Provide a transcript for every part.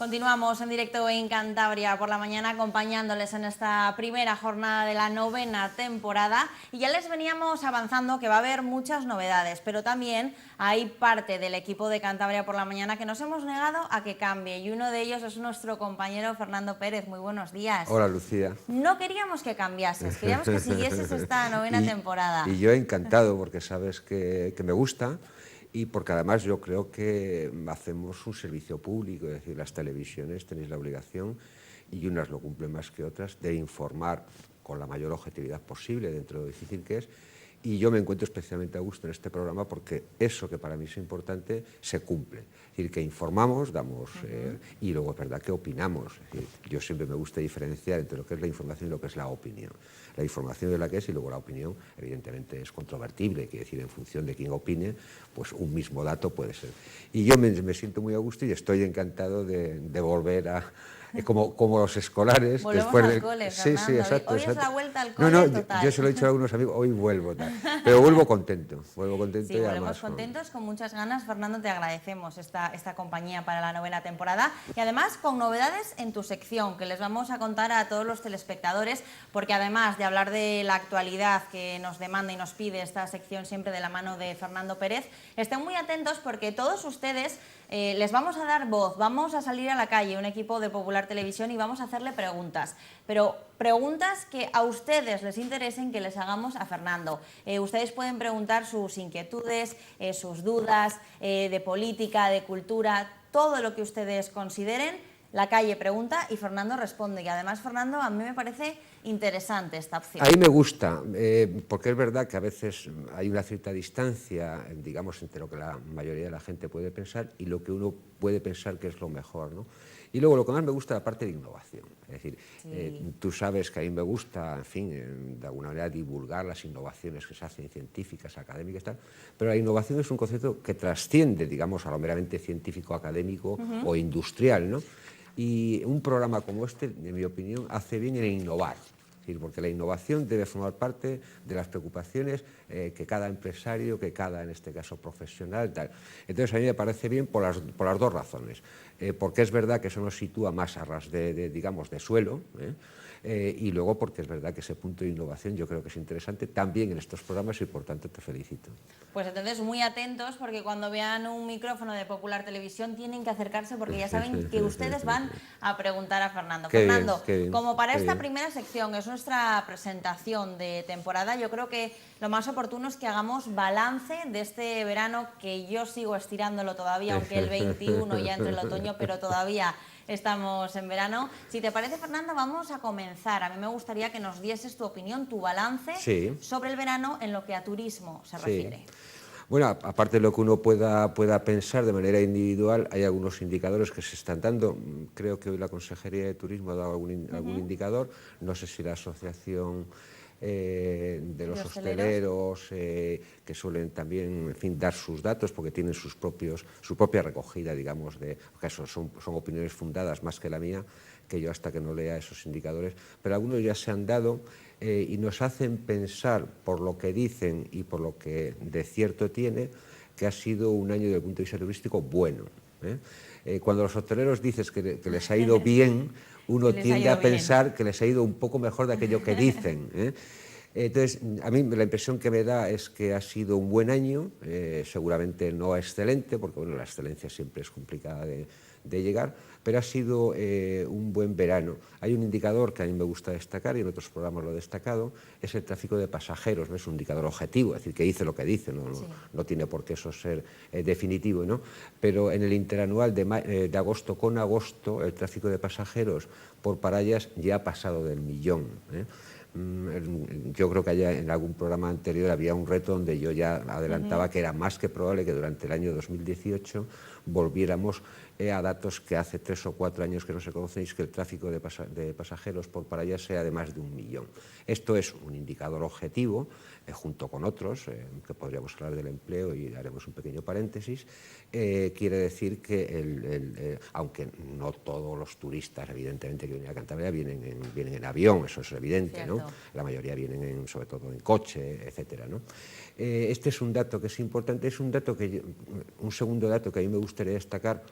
Continuamos en directo en Cantabria por la mañana acompañándoles en esta primera jornada de la 9ª temporada y ya les veníamos avanzando que va a haber muchas novedades, pero también hay parte del equipo de Cantabria por la mañana que nos hemos negado a que cambie y uno de ellos es nuestro compañero Fernando Pérez. Muy buenos días. Hola, Lucía. No queríamos que cambiases, queríamos que siguieses esta 9ª temporada. Y yo encantado porque sabes que me gusta. Y porque además yo creo que hacemos un servicio público, es decir, las televisiones tenéis la obligación, y unas lo cumplen más que otras, de informar con la mayor objetividad posible dentro de lo difícil que es. Y yo me encuentro especialmente a gusto en este programa porque eso que para mí es importante se cumple. Es decir, que informamos, damos, y luego es verdad que opinamos. Es decir, yo siempre me gusta diferenciar entre lo que es la información y lo que es la opinión. La información es la que es y luego la opinión evidentemente es controvertible, quiere decir, en función de quién opine, pues un mismo dato puede ser. Y yo me siento muy a gusto y estoy encantado de volver a... Como los escolares. Volvemos después al cole, Fernando. Sí, exacto. Hoy exacto. es la vuelta al cole total. Yo se lo he dicho a algunos amigos, hoy vuelvo, tal. Pero vuelvo contento Sí, y volvemos además contentos, con muchas ganas. Fernando, te agradecemos esta compañía para la 9ª temporada y además con novedades en tu sección que les vamos a contar a todos los telespectadores, porque además de hablar de la actualidad que nos demanda y nos pide esta sección siempre de la mano de Fernando Pérez, estén muy atentos porque todos ustedes les vamos a dar voz, vamos a salir a la calle, un equipo de Popular Televisión, y vamos a hacerle preguntas, pero preguntas que a ustedes les interesen que les hagamos a Fernando. Ustedes pueden preguntar sus inquietudes, sus dudas de política, de cultura, todo lo que ustedes consideren. La calle pregunta y Fernando responde. Y además, Fernando, a mí me parece interesante esta opción. A mí me gusta, porque es verdad que a veces hay una cierta distancia, digamos, entre lo que la mayoría de la gente puede pensar y lo que uno puede pensar que es lo mejor, ¿no? Y luego lo que más me gusta es la parte de innovación. Es decir, sí. Tú sabes que a mí me gusta, en fin, de alguna manera divulgar las innovaciones que se hacen científicas, académicas, tal, pero la innovación es un concepto que trasciende, digamos, a lo meramente científico, académico o industrial, ¿no? Y un programa como este, en mi opinión, hace bien en innovar. Porque la innovación debe formar parte de las preocupaciones que cada empresario, que cada, en este caso, profesional, tal. Entonces, a mí me parece bien por las dos razones. Porque es verdad que eso nos sitúa más a ras digamos, de suelo, y luego porque es verdad que ese punto de innovación yo creo que es interesante también en estos programas y por tanto te felicito. Pues entonces muy atentos porque cuando vean un micrófono de Popular Televisión tienen que acercarse porque ya saben que ustedes van a preguntar a Fernando. Fernando, bien, como para esta primera sección es nuestra presentación de temporada, yo creo que lo más oportuno es que hagamos balance de este verano, que yo sigo estirándolo todavía, aunque el 21 ya entre el otoño, pero todavía estamos en verano. Si te parece, Fernando, vamos a comenzar. A mí me gustaría que nos dieses tu opinión, tu balance sobre el verano en lo que a turismo se refiere. Bueno, aparte de lo que uno pueda pensar de manera individual, hay algunos indicadores que se están dando. Creo que hoy la Consejería de Turismo ha dado algún indicador. No sé si la Asociación de los hosteleros, que suelen también, en fin, dar sus datos porque tienen su propia recogida, digamos, que son opiniones fundadas más que la mía, que yo hasta que no lea esos indicadores, pero algunos ya se han dado y nos hacen pensar, por lo que dicen y por lo que de cierto tiene, que ha sido un año desde el punto de vista turístico bueno. Cuando los hosteleros dices que les ha ido bien, uno tiende a pensar que les ha ido un poco mejor de aquello que dicen. Entonces, a mí la impresión que me da es que ha sido un buen año, seguramente no excelente, porque bueno, la excelencia siempre es complicada de llegar, pero ha sido un buen verano. Hay un indicador que a mí me gusta destacar, y en otros programas lo he destacado, es el tráfico de pasajeros, ¿no? Es un indicador objetivo, es decir, que dice lo que dice, no tiene por qué eso ser definitivo, ¿no? Pero en el interanual de agosto con agosto, el tráfico de pasajeros por Parallas ya ha pasado del 1.000.000. Yo creo que allá en algún programa anterior había un reto donde yo ya adelantaba que era más que probable que durante el año 2018 volviéramos a datos que hace 3 o 4 años que no se conocéis, que el tráfico de pasajeros por Parallas sea de más de 1.000.000. Esto es un indicador objetivo, junto con otros, que podríamos hablar del empleo y haremos un pequeño paréntesis. Quiere decir que, aunque no todos los turistas, evidentemente, que vienen a Cantabria vienen en avión, eso es evidente, ¿no? La mayoría vienen sobre todo en coche, etcétera, ¿no? Este es un dato que es importante, es un segundo dato que a mí me gustaría destacar,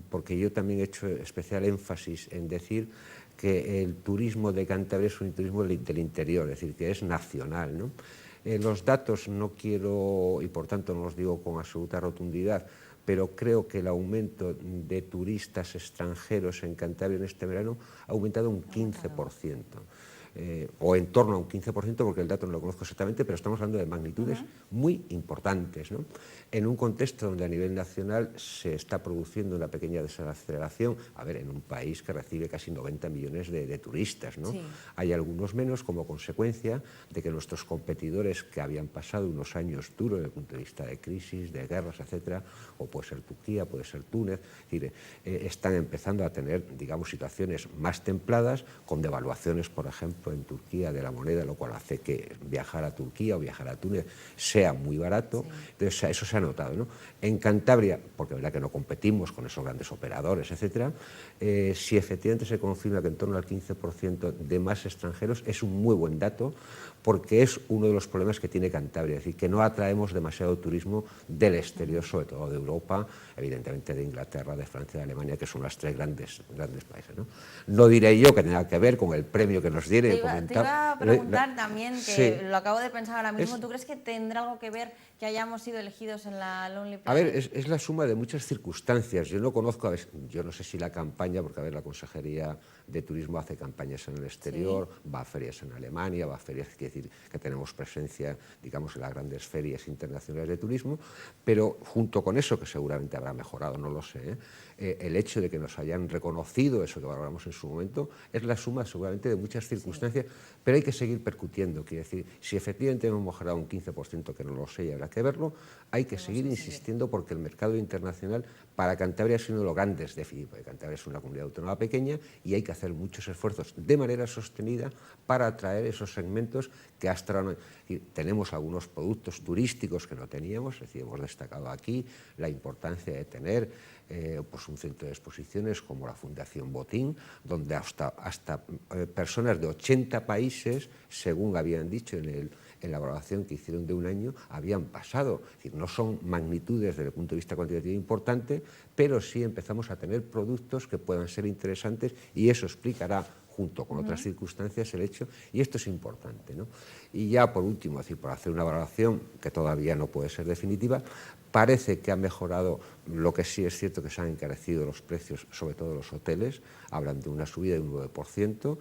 porque yo también he hecho especial énfasis en decir que el turismo de Cantabria es un turismo del interior, es decir, que es nacional, ¿no? Los datos no quiero, y por tanto no los digo con absoluta rotundidad, pero creo que el aumento de turistas extranjeros en Cantabria en este verano ha aumentado un 15%. O en torno a un 15%, porque el dato no lo conozco exactamente, pero estamos hablando de magnitudes muy importantes, ¿no? En un contexto donde a nivel nacional se está produciendo una pequeña desaceleración, a ver, en un país que recibe casi 90 millones de turistas, ¿no? Sí. Hay algunos menos como consecuencia de que nuestros competidores que habían pasado unos años duros desde el punto de vista de crisis, de guerras, etcétera, o puede ser Turquía, puede ser Túnez, es decir, están empezando a tener, digamos, situaciones más templadas, con devaluaciones, por ejemplo, en Turquía de la moneda, lo cual hace que viajar a Turquía o viajar a Túnez sea muy barato. Sí. Entonces, eso se ha notado, ¿no? En Cantabria, porque es verdad que no competimos con esos grandes operadores, etcétera, si efectivamente se confirma que en torno al 15% de más extranjeros, es un muy buen dato, porque es uno de los problemas que tiene Cantabria, es decir, que no atraemos demasiado turismo del exterior, sobre todo de Europa, evidentemente de Inglaterra, de Francia, de Alemania, que son las tres grandes países, ¿no? No diré yo que tenga que ver con el premio que nos tiene. Te iba a preguntar también, que sí, lo acabo de pensar ahora mismo, ¿tú crees que tendrá algo que ver que hayamos sido elegidos en la Lonely Planet? A ver, es la suma de muchas circunstancias. Yo no conozco, yo no sé si la campaña, porque a ver, la Consejería de Turismo hace campañas en el exterior, sí, va a ferias en Alemania, va a ferias, quiere decir que tenemos presencia, digamos, en las grandes ferias internacionales de turismo, pero junto con eso, que seguramente habrá mejorado, no lo sé, el hecho de que nos hayan reconocido eso que valoramos en su momento es la suma seguramente de muchas circunstancias, sí, pero hay que seguir percutiendo, quiere decir, si efectivamente hemos mejorado un 15%, que no lo sé y habrá que verlo, hay que seguir insistiendo porque el mercado internacional para Cantabria es uno de los grandes déficits, porque Cantabria es una comunidad autónoma pequeña y hay que hacer muchos esfuerzos de manera sostenida para atraer esos segmentos que hasta ahora no. Tenemos algunos productos turísticos que no teníamos, es decir, hemos destacado aquí la importancia de tener pues un centro de exposiciones como la Fundación Botín, donde hasta personas de 80 países, según habían dicho en la evaluación que hicieron de un año, habían pasado. Es decir, no son magnitudes desde el punto de vista cuantitativo importante, pero sí empezamos a tener productos que puedan ser interesantes y eso explicará, junto con otras circunstancias, el hecho, y esto es importante, ¿no? Y ya por último, es decir, por hacer una valoración que todavía no puede ser definitiva, parece que ha mejorado, lo que sí es cierto que se han encarecido los precios, sobre todo los hoteles, hablan de una subida de un 9%,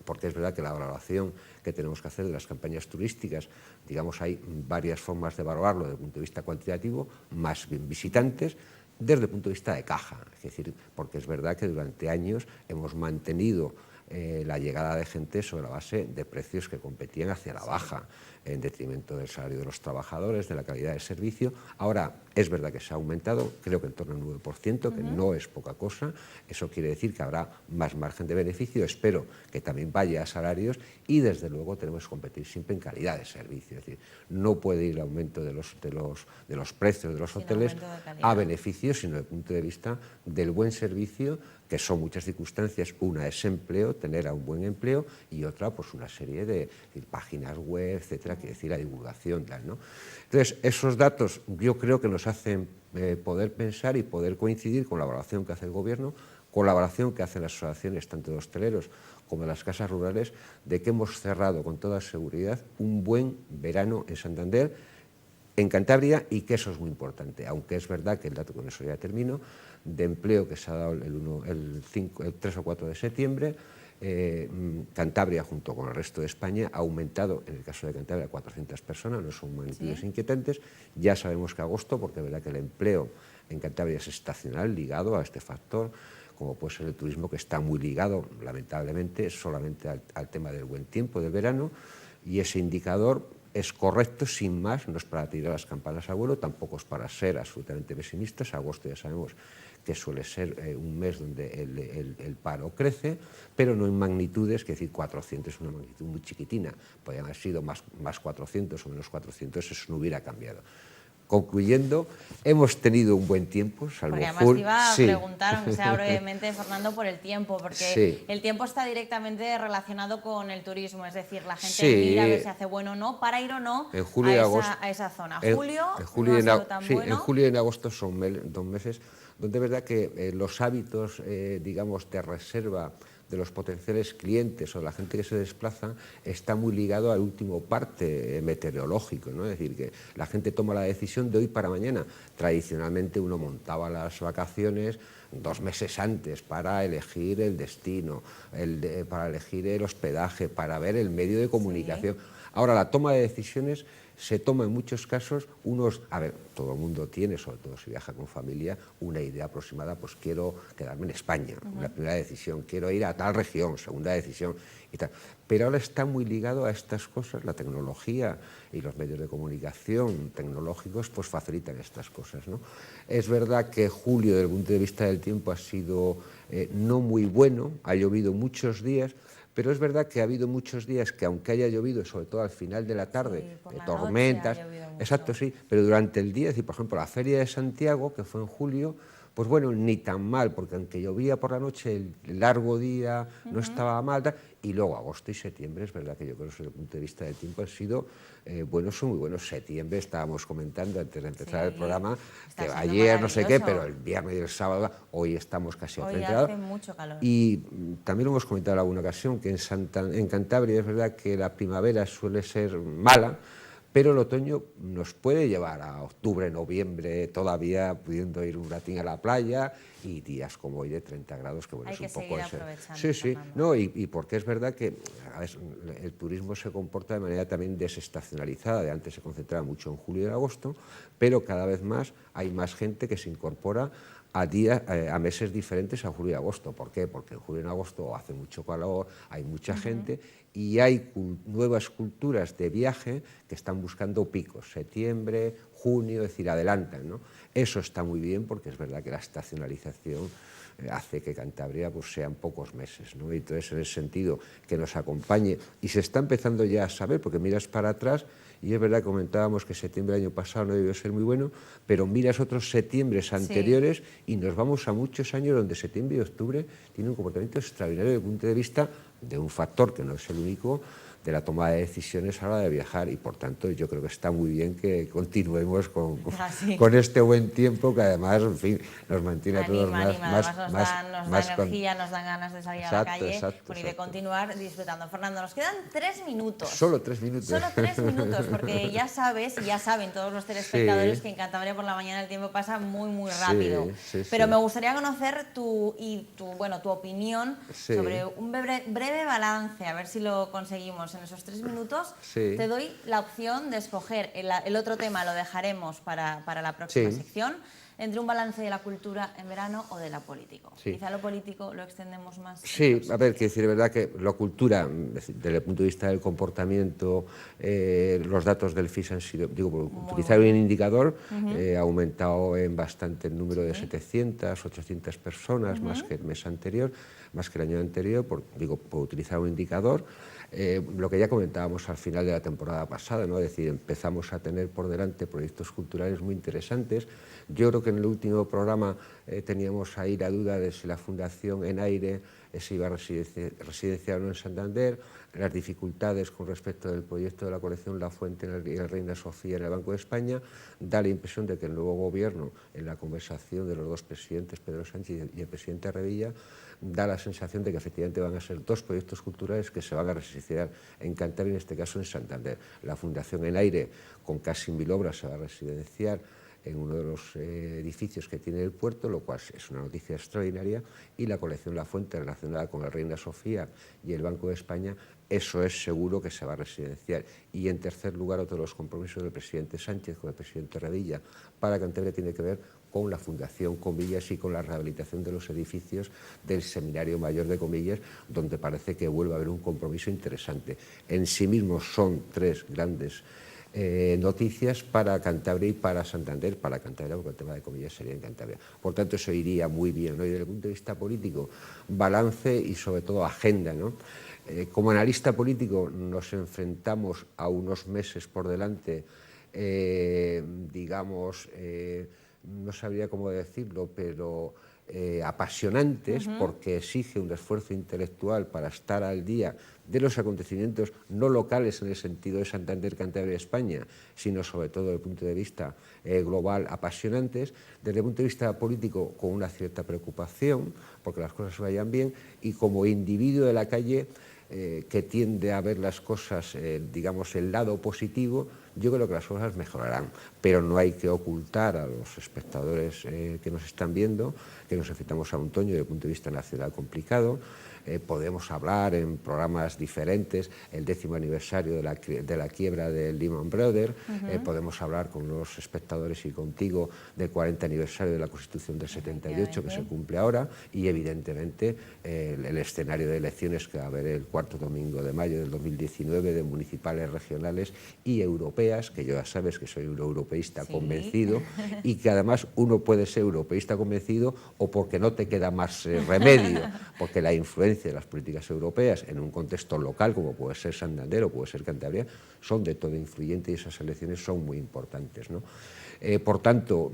porque es verdad que la valoración que tenemos que hacer de las campañas turísticas, digamos, hay varias formas de valorarlo desde el punto de vista cuantitativo, más bien visitantes, desde el punto de vista de caja, es decir, porque es verdad que durante años hemos mantenido la llegada de gente sobre la base de precios que competían hacia la baja, en detrimento del salario de los trabajadores, de la calidad del servicio. Ahora, es verdad que se ha aumentado, creo que en torno al 9%, que no es poca cosa. Eso quiere decir que habrá más margen de beneficio. Espero que también vaya a salarios y, desde luego, tenemos que competir siempre en calidad de servicio. Es decir, no puede ir el aumento de los precios de los hoteles a beneficio, sino desde el punto de vista del buen servicio, que son muchas circunstancias. Una es empleo, tener a un buen empleo, y otra, pues una serie de páginas web, etcétera, quiere decir la divulgación, tal, ¿no? Entonces, esos datos yo creo que nos hacen poder pensar y poder coincidir con la valoración que hace el Gobierno, con la valoración que hacen las asociaciones, tanto de hosteleros como de las casas rurales, de que hemos cerrado con toda seguridad un buen verano en Santander, en Cantabria, y que eso es muy importante, aunque es verdad que el dato, con eso ya termino, de empleo que se ha dado el 3 o 4 de septiembre, Cantabria, junto con el resto de España, ha aumentado, en el caso de Cantabria, 400 personas, no son magnitudes inquietantes. Ya sabemos que agosto, porque es verdad que el empleo en Cantabria es estacional, ligado a este factor, como puede ser el turismo, que está muy ligado, lamentablemente, solamente al tema del buen tiempo, del verano, y ese indicador es correcto, sin más, no es para tirar las campanas al vuelo, tampoco es para ser absolutamente pesimistas. Agosto ya sabemos que suele ser un mes donde el paro crece, pero no en magnitudes, que decir 400 es una magnitud muy chiquitina, podrían haber sido más 400 o menos 400, eso no hubiera cambiado. concluyendo, hemos tenido un buen tiempo, salvo porque además te iba a preguntar, aunque sea brevemente, Fernando, por el tiempo, porque el tiempo está directamente relacionado con el turismo, es decir, la gente mira a ver si hace bueno o no, para ir o no en julio y agosto, a esa zona. En Julio julio no ha sido tan bueno. En julio y en agosto son 2 meses donde es verdad que los hábitos, digamos, de reserva de los potenciales clientes o la gente que se desplaza está muy ligado al último parte meteorológico, ¿no? Es decir, que la gente toma la decisión de hoy para mañana. Tradicionalmente uno montaba las vacaciones 2 meses antes para elegir el destino, para elegir el hospedaje, para ver el medio de comunicación. Sí. Ahora, la toma de decisiones se toma en muchos casos a ver, todo el mundo tiene, sobre todo si viaja con familia, una idea aproximada, pues quiero quedarme en España, una primera decisión, quiero ir a tal región, segunda decisión y tal. Pero ahora está muy ligado a estas cosas, la tecnología y los medios de comunicación tecnológicos pues facilitan estas cosas, ¿no? Es verdad que julio, desde el punto de vista del tiempo, ha sido no muy bueno, ha llovido muchos días, pero es verdad que ha habido muchos días que, aunque haya llovido, sobre todo al final de la tarde, tormentas, exacto, sí, pero durante el día, es decir, por ejemplo, la Feria de Santiago, que fue en julio, pues bueno, ni tan mal, porque aunque llovía por la noche, el largo día no estaba mal, y luego agosto y septiembre, es verdad que yo creo que desde el punto de vista del tiempo han sido buenos, son muy buenos. Septiembre estábamos comentando antes de empezar el programa, que ayer no sé qué, pero el viernes y el sábado, hoy estamos casi a 30 grados. Hoy hace mucho calor. Y también lo hemos comentado en alguna ocasión, que en Cantabria es verdad que la primavera suele ser mala, pero el otoño nos puede llevar a octubre, noviembre, todavía pudiendo ir un ratín a la playa y días como hoy de 30 grados, que bueno, hay es un que poco ese. Aprovechando, sí, sí, Fernando. no, y porque es verdad que a ver, el turismo se comporta de manera también desestacionalizada, de antes se concentraba mucho en julio y agosto, pero cada vez más hay más gente que se incorpora a meses diferentes a julio y agosto. ¿Por qué? Porque en julio y en agosto hace mucho calor, hay mucha gente y hay nuevas culturas de viaje que están buscando picos, septiembre, junio, es decir, adelantan, ¿no? Eso está muy bien porque es verdad que la estacionalización hace que Cantabria pues, sean pocos meses, ¿no? Y entonces, en ese sentido, que nos acompañe, y se está empezando ya a saber, porque miras para atrás, y es verdad que comentábamos que septiembre del año pasado no debió ser muy bueno, pero miras otros septiembres anteriores y nos vamos a muchos años donde septiembre y octubre tienen un comportamiento extraordinario desde el punto de vista de un factor que no es el único, de la toma de decisiones a la hora de viajar, y por tanto yo creo que está muy bien que continuemos con este buen tiempo que además, en fin, nos mantiene a todos nos da energía, nos dan ganas de salir a la calle y de continuar disfrutando. Fernando, nos quedan 3 minutos. Solo 3 minutos. Solo 3 minutos, porque ya sabes y ya saben todos los telespectadores que en Cantabria por la mañana el tiempo pasa muy, muy rápido. Pero me gustaría conocer tu opinión sobre un breve balance, a ver si lo conseguimos en esos 3 minutos. Te doy la opción de escoger, el otro tema lo dejaremos para la próxima sección, entre un balance de la cultura en verano o de la política. Quizá lo político lo extendemos más. Sí, a ver, quiero decir, de verdad que la cultura, desde el punto de vista del comportamiento, los datos del FIS han sido, digo, por utilizar un indicador, ha aumentado en bastante el número de 700, 800 personas, más que el mes anterior, más que el año anterior, por utilizar un indicador. Lo que ya comentábamos al final de la temporada pasada, ¿no? Es decir, empezamos a tener por delante proyectos culturales muy interesantes. Yo creo que en el último programa teníamos ahí la duda de si la Fundación ENAIRE se iba a residenciar o no en Santander, las dificultades con respecto del proyecto de la colección La Fuente y la Reina Sofía en el Banco de España. Da la impresión de que el nuevo gobierno, en la conversación de los dos presidentes, Pedro Sánchez y el presidente Revilla, da la sensación de que efectivamente van a ser 2 proyectos culturales que se van a residenciar en Cantabria, en este caso en Santander. La Fundación ENAIRE, con casi 1000 obras, se va a residenciar en uno de los edificios que tiene el puerto, lo cual es una noticia extraordinaria, y la colección La Fuente, relacionada con la Reina Sofía y el Banco de España, eso es seguro que se va a residenciar. Y en tercer lugar, otro de los compromisos del presidente Sánchez con el presidente Revilla para Cantabria tiene que ver con la Fundación Comillas y con la rehabilitación de los edificios del Seminario Mayor de Comillas, donde parece que vuelve a haber un compromiso interesante. En sí mismos son 3 grandes noticias para Cantabria y para Santander, para Cantabria, porque el tema de Comillas sería en Cantabria. Por tanto, eso iría muy bien, ¿no? Y desde el punto de vista político, balance y sobre todo agenda, ¿no? Como analista político nos enfrentamos a unos meses por delante digamos, no sabría cómo decirlo, pero apasionantes, porque exige un esfuerzo intelectual para estar al día de los acontecimientos no locales en el sentido de Santander, Cantabria, España, sino sobre todo desde el punto de vista global, apasionantes, desde el punto de vista político con una cierta preocupación, porque las cosas vayan bien, y como individuo de la calle que tiende a ver las cosas, digamos, el lado positivo, yo creo que las cosas mejorarán, pero no hay que ocultar a los espectadores que nos están viendo que nos enfrentamos a un otoño desde el punto de vista nacional complicado. Podemos hablar en programas diferentes, el 10º aniversario de la quiebra del Lehman Brothers, podemos hablar con los espectadores y contigo del 40 aniversario de la Constitución del 78 que se cumple ahora, y evidentemente el escenario de elecciones que va a haber el 4º domingo de mayo del 2019 de municipales, regionales y europeas, que yo ya sabes que soy un europeísta convencido, y que además uno puede ser europeísta convencido o porque no te queda más remedio, porque la influencia de las políticas europeas en un contexto local como puede ser Santander o puede ser Cantabria son de todo influyente, y esas elecciones son muy importantes, ¿no? Por tanto,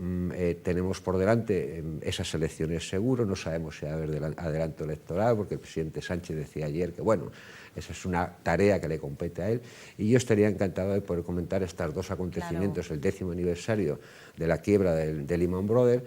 tenemos por delante esas elecciones seguro, no sabemos si va a haber adelanto electoral, porque el presidente Sánchez decía ayer que, bueno, esa es una tarea que le compete a él, y yo estaría encantado de poder comentar estos dos acontecimientos, el 10º aniversario de la quiebra de Lehman Brothers.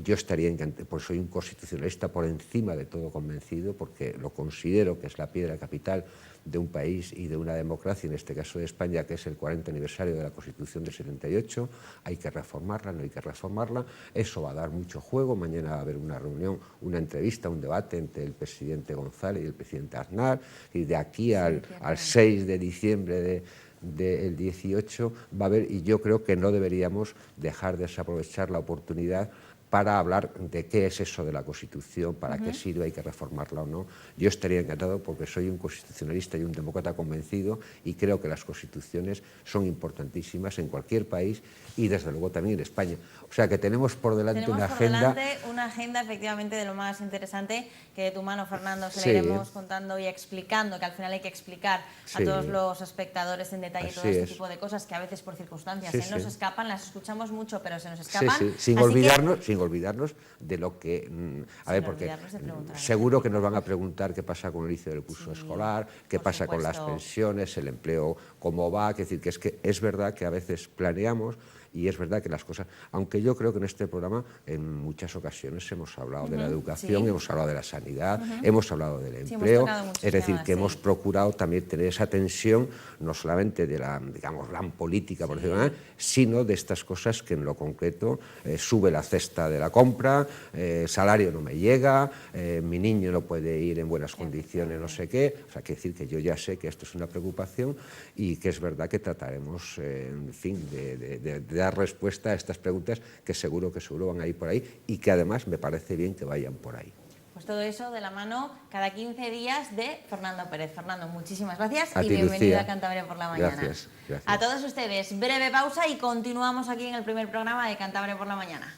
Yo estaría encantado, pues soy un constitucionalista por encima de todo convencido, porque lo considero que es la piedra capital de un país y de una democracia, en este caso de España, que es el 40 aniversario de la Constitución del 78, hay que reformarla, no hay que reformarla, eso va a dar mucho juego, mañana va a haber una reunión, una entrevista, un debate entre el presidente González y el presidente Aznar, y de aquí al 6 de diciembre del 18 va a haber, y yo creo que no deberíamos dejar de desaprovechar la oportunidad para hablar de qué es eso de la Constitución, para qué sirve, hay que reformarla o no. Yo estaría encantado porque soy un constitucionalista y un demócrata convencido, y creo que las constituciones son importantísimas en cualquier país y desde luego también en España. O sea que tenemos por delante una agenda efectivamente de lo más interesante, que de tu mano, Fernando, se le iremos contando y explicando, que al final hay que explicar a todos los espectadores en detalle todo este tipo de cosas que a veces por circunstancias nos escapan, las escuchamos mucho pero se nos escapan. Sin olvidarnos de lo que... a ver, porque seguro que nos van a preguntar qué pasa con el inicio del curso escolar, qué pasa con las pensiones, el empleo, cómo va, es decir, que es verdad que a veces planeamos, y es verdad que las cosas, aunque yo creo que en este programa en muchas ocasiones hemos hablado de la educación, hemos hablado de la sanidad, hemos hablado del empleo, es decir, que hemos procurado también tener esa tensión, no solamente de la, digamos, gran política, por decirlo así, sino de estas cosas que en lo concreto sube la cesta de la compra, salario no me llega, mi niño no puede ir en buenas condiciones, no sé qué, o sea, que decir que yo ya sé que esto es una preocupación y que es verdad que trataremos, en fin, de dar respuesta a estas preguntas que seguro van a ir por ahí, y que además me parece bien que vayan por ahí. Pues todo eso de la mano cada 15 días de Fernando Pérez. Fernando, muchísimas gracias y bienvenido a Cantabria por la Mañana. Gracias. A todos ustedes, breve pausa y continuamos aquí en el primer programa de Cantabria por la Mañana.